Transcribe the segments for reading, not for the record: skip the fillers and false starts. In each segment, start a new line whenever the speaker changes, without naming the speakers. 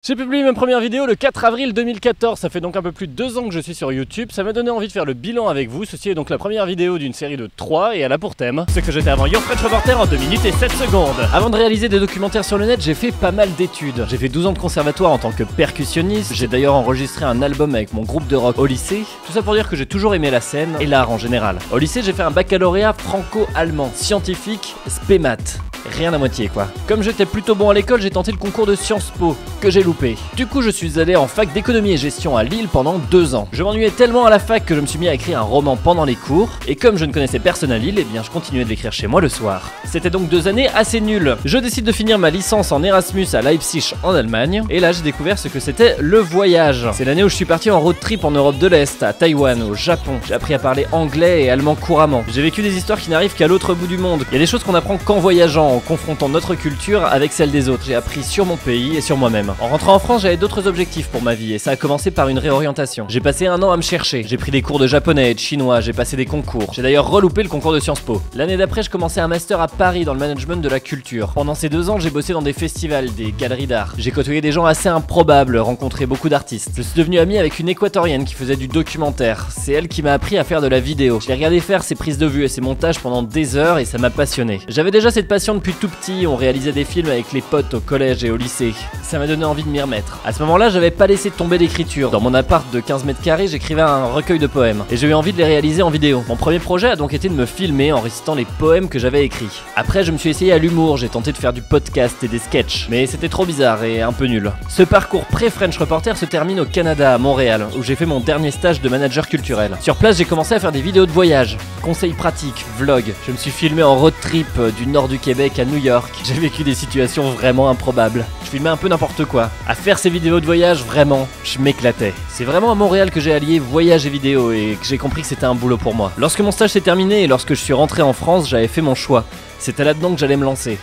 J'ai publié ma première vidéo le 4 avril 2014, ça fait donc un peu plus de 2 ans que je suis sur YouTube, ça m'a donné envie de faire le bilan avec vous, ceci est donc la première vidéo d'une série de 3 et elle a pour thème ce que j'étais avant Your French Reporter en 2 minutes et 7 secondes. Avant de réaliser des documentaires sur le net, j'ai fait pas mal d'études. J'ai fait 12 ans de conservatoire en tant que percussionniste, j'ai d'ailleurs enregistré un album avec mon groupe de rock au lycée, tout ça pour dire que j'ai toujours aimé la scène et l'art en général. Au lycée j'ai fait un baccalauréat franco-allemand, scientifique, spé maths. Rien à moitié quoi. Comme j'étais plutôt bon à l'école, j'ai tenté le concours de Sciences Po, que j'ai loupé. Du coup je suis allé en fac d'économie et gestion à Lille pendant 2 ans. Je m'ennuyais tellement à la fac que je me suis mis à écrire un roman pendant les cours, et comme je ne connaissais personne à Lille, eh bien je continuais de l'écrire chez moi le soir. C'était donc 2 années assez nulles. Je décide de finir ma licence en Erasmus à Leipzig en Allemagne, et là j'ai découvert ce que c'était le voyage. C'est l'année où je suis parti en road trip en Europe de l'Est, à Taïwan, au Japon. J'ai appris à parler anglais et allemand couramment. J'ai vécu des histoires qui n'arrivent qu'à l'autre bout du monde. Il y a des choses qu'on apprend qu'en voyageant, en confrontant notre culture avec celle des autres. J'ai appris sur mon pays et sur moi-même. En rentrant en France, j'avais d'autres objectifs pour ma vie et ça a commencé par une réorientation. J'ai passé 1 an à me chercher. J'ai pris des cours de japonais et de chinois, j'ai passé des concours. J'ai d'ailleurs reloupé le concours de Sciences Po. L'année d'après, je commençais un master à Paris dans le management de la culture. Pendant ces 2 ans, j'ai bossé dans des festivals, des galeries d'art. J'ai côtoyé des gens assez improbables, rencontré beaucoup d'artistes. Je suis devenu ami avec une équatorienne qui faisait du documentaire. C'est elle qui m'a appris à faire de la vidéo. Je l'ai regardé faire ses prises de vue et ses montages pendant des heures et ça m'a passionné. J'avais déjà cette passion depuis tout petit. On réalisait des films avec les potes au collège et au lycée. Ça m'a donné envie de m'y remettre. À ce moment-là, j'avais pas laissé tomber l'écriture. Dans mon appart de 15 mètres carrés, j'écrivais un recueil de poèmes. Et j'ai eu envie de les réaliser en vidéo. Mon premier projet a donc été de me filmer en récitant les poèmes que j'avais écrits. Après, je me suis essayé à l'humour, j'ai tenté de faire du podcast et des sketchs. Mais c'était trop bizarre et un peu nul. Ce parcours pré-French Reporter se termine au Canada, à Montréal, où j'ai fait mon dernier stage de manager culturel. Sur place, j'ai commencé à faire des vidéos de voyage, conseils pratiques, vlogs. Je me suis filmé en road trip du nord du Québec à New York. J'ai vécu des situations vraiment improbables. Je filmais un peu n'importe quoi. À faire ces vidéos de voyage, vraiment, je m'éclatais. C'est vraiment à Montréal que j'ai allié voyage et vidéo et que j'ai compris que c'était un boulot pour moi. Lorsque mon stage s'est terminé et lorsque je suis rentré en France, j'avais fait mon choix. C'était là-dedans que j'allais me lancer.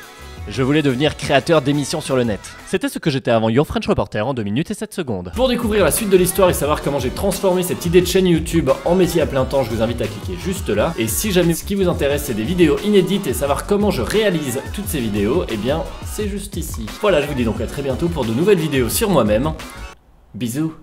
Je voulais devenir créateur d'émissions sur le net. C'était ce que j'étais avant Your French Reporter en 2 minutes et 7 secondes. Pour découvrir la suite de l'histoire et savoir comment j'ai transformé cette idée de chaîne YouTube en métier à plein temps, je vous invite à cliquer juste là. Et si jamais ce qui vous intéresse c'est des vidéos inédites et savoir comment je réalise toutes ces vidéos, eh bien c'est juste ici. Voilà, je vous dis donc à très bientôt pour de nouvelles vidéos sur moi-même. Bisous.